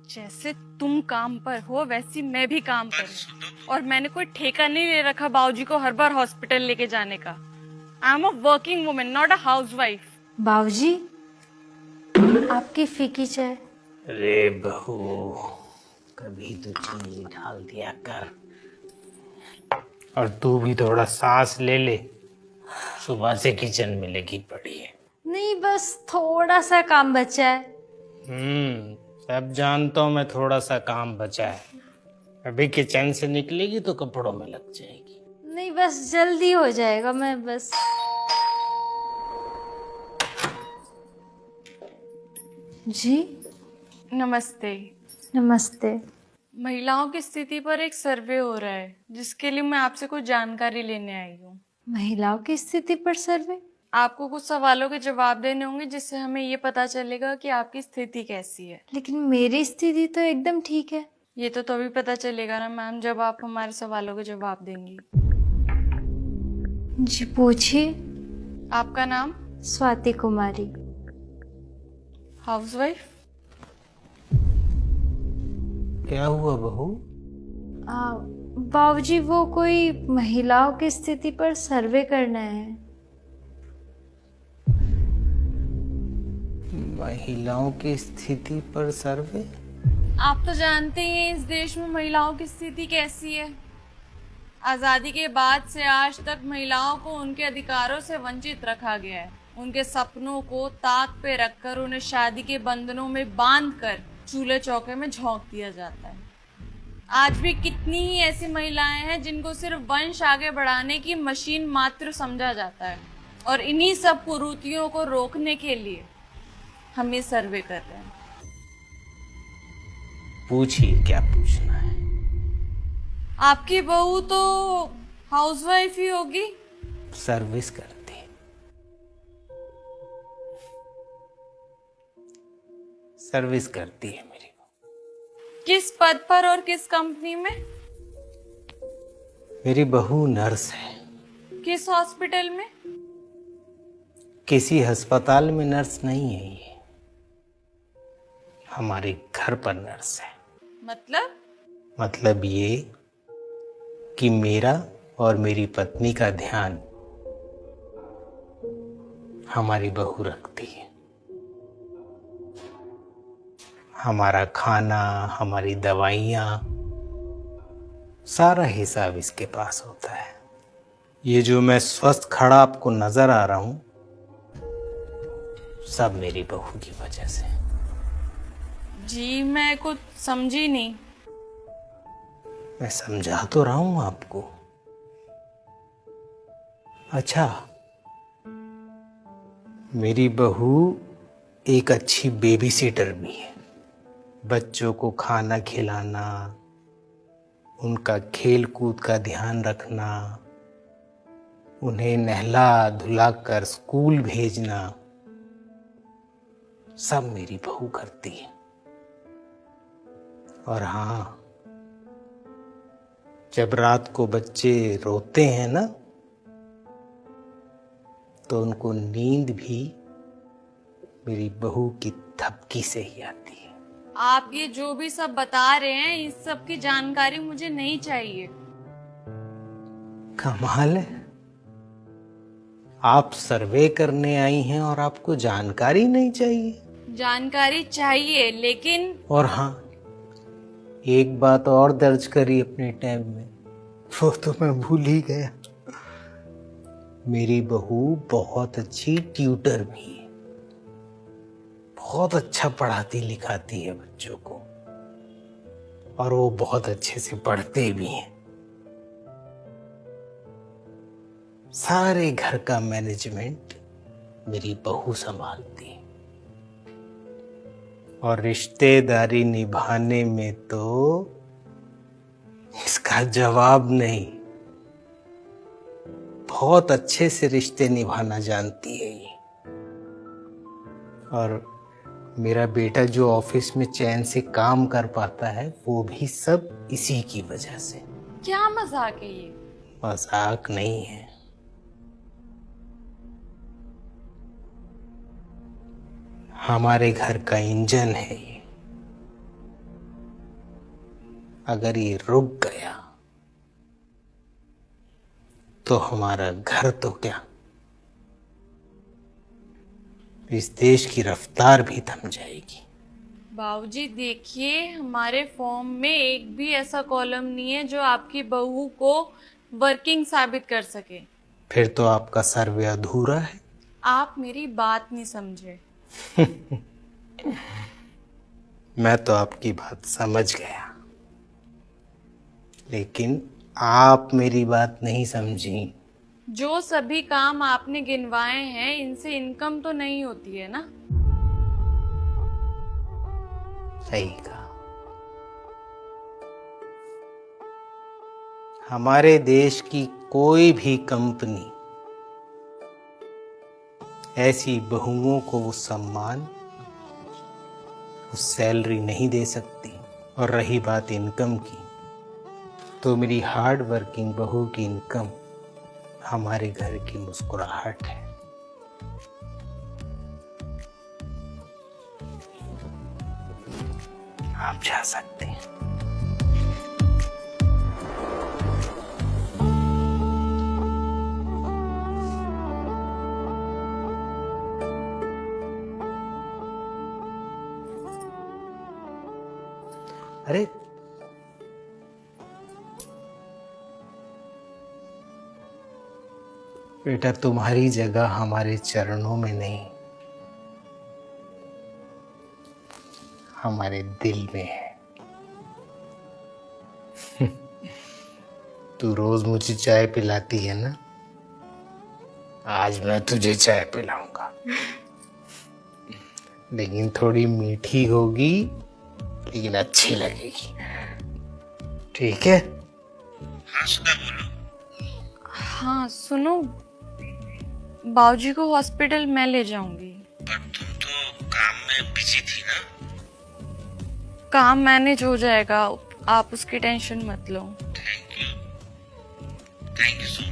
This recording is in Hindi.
जैसे तुम काम पर हो वैसी मैं भी काम पर हूँ। और मैंने कोई ठेका नहीं ले रखा बाबूजी को हर बार हॉस्पिटल लेके जाने का। I am a working woman, not a housewife. बाबूजी, आपकी फीकी चाय। अरे बहू, कभी तो चीनी डाल दिया कर। और तू भी थोड़ा सांस ले ले, सुबह से किचन में लगी पड़ी है। नहीं, बस थोड़ा सा काम बचा है। सब जानता हूँ मैं, थोड़ा सा काम बचा है। अभी किचन से निकलेगी तो कपड़ों में लग जाएगी। नहीं, बस जल्दी हो जाएगा। मैं बस जी। नमस्ते। नमस्ते। महिलाओं की स्थिति पर एक सर्वे हो रहा है जिसके लिए मैं आपसे कुछ जानकारी लेने आई हूँ। महिलाओं की स्थिति पर सर्वे? आपको कुछ सवालों के जवाब देने होंगे जिससे हमें ये पता चलेगा कि आपकी स्थिति कैसी है। लेकिन मेरी स्थिति तो एकदम ठीक है। ये तो तभी पता चलेगा ना मैम, जब आप हमारे सवालों के जवाब देंगी। जी पूछिए। आपका नाम? स्वाति कुमारी। हाउसवाइफ? क्या हुआ बहू? बाबूजी, वो कोई महिलाओं की स्थिति पर सर्वे करना है। महिलाओं की स्थिति पर सर्वे? आप तो जानते ही हैं इस देश में महिलाओं की स्थिति कैसी है। आजादी के बाद से आज तक महिलाओं को उनके अधिकारों से वंचित रखा गया है। उनके सपनों को ताक पे रखकर उन्हें शादी के बंधनों में बांधकर चूल्हे चौके में झोंक दिया जाता है। आज भी कितनी ही ऐसी महिलाएं हैं जिनको सिर्फ वंश आगे बढ़ाने की मशीन मात्र समझा जाता है। और इन्हीं सब कुरीतियों को रोकने के लिए हम ये सर्वे कर रहे हैं। पूछिए, क्या पूछना है? आपकी बहू तो हाउसवाइफ ही होगी। सर्विस करती। सर्विस करती है मेरी बहू। किस पद पर और किस कंपनी में? मेरी बहू नर्स है। किस हॉस्पिटल में? किसी अस्पताल में नर्स नहीं है ये, हमारे घर पर नर्स है। मतलब ये कि मेरा और मेरी पत्नी का ध्यान हमारी बहू रखती है। हमारा खाना, हमारी दवाइयाँ, सारा हिसाब इसके पास होता है। ये जो मैं स्वस्थ खड़ा आपको नजर आ रहा हूँ, सब मेरी बहू की वजह से। जी मैं कुछ समझी नहीं। मैं समझा तो रहा हूं आपको। अच्छा, मेरी बहू एक अच्छी बेबी सिटर भी है। बच्चों को खाना खिलाना, उनका खेल कूद का ध्यान रखना, उन्हें नहला धुला कर स्कूल भेजना, सब मेरी बहू करती है। और हाँ, जब रात को बच्चे रोते हैं ना, तो उनको नींद भी मेरी बहू की थपकी से ही आती है। आप ये जो भी सब बता रहे हैं इस सब की जानकारी मुझे नहीं चाहिए। कमाल है, आप सर्वे करने आई हैं और आपको जानकारी नहीं चाहिए? जानकारी चाहिए लेकिन। और हाँ, एक बात और दर्ज करी अपने टैब में, वो तो मैं भूल ही गया। मेरी बहू बहुत अच्छी ट्यूटर भी है, बहुत अच्छा पढ़ाती लिखाती है बच्चों को, और वो बहुत अच्छे से पढ़ते भी हैं। सारे घर का मैनेजमेंट मेरी बहू संभालती है, और रिश्तेदारी निभाने में तो इसका जवाब नहीं। बहुत अच्छे से रिश्ते निभाना जानती है ये। और मेरा बेटा जो ऑफिस में चैन से काम कर पाता है, वो भी सब इसी की वजह से। क्या मजाक है ये? मजाक नहीं है। हमारे घर का इंजन है ये। अगर ये रुक गया तो हमारा घर तो क्या, इस देश की रफ्तार भी थम जाएगी। बाबूजी देखिए, हमारे फॉर्म में एक भी ऐसा कॉलम नहीं है जो आपकी बहू को वर्किंग साबित कर सके। फिर तो आपका सर्वे अधूरा है। आप मेरी बात नहीं समझे। मैं तो आपकी बात समझ गया, लेकिन आप मेरी बात नहीं समझी। जो सभी काम आपने गिनवाए हैं, इनसे इनकम तो नहीं होती है ना। सही कहा। हमारे देश की कोई भी कंपनी ऐसी बहुओं को वो सम्मान, वो सैलरी नहीं दे सकती। और रही बात इनकम की, तो मेरी हार्ड वर्किंग बहू की इनकम हमारे घर की मुस्कुराहट है। आप जा सकते हैं। अरे बेटा, तुम्हारी जगह हमारे चरणों में नहीं, हमारे दिल में है। तू रोज मुझे चाय पिलाती है ना, आज मैं तुझे चाय पिलाऊंगा, लेकिन थोड़ी मीठी होगी, लेकिन अच्छी लगेगी। ठीक है? हाँ सुधा, बोलो। हाँ सुनो, बाबूजी को हॉस्पिटल मैं ले जाऊंगी। पर तुम तो काम में बिजी थी ना। काम मैनेज हो जाएगा, आप उसकी टेंशन मत लो। Thank you so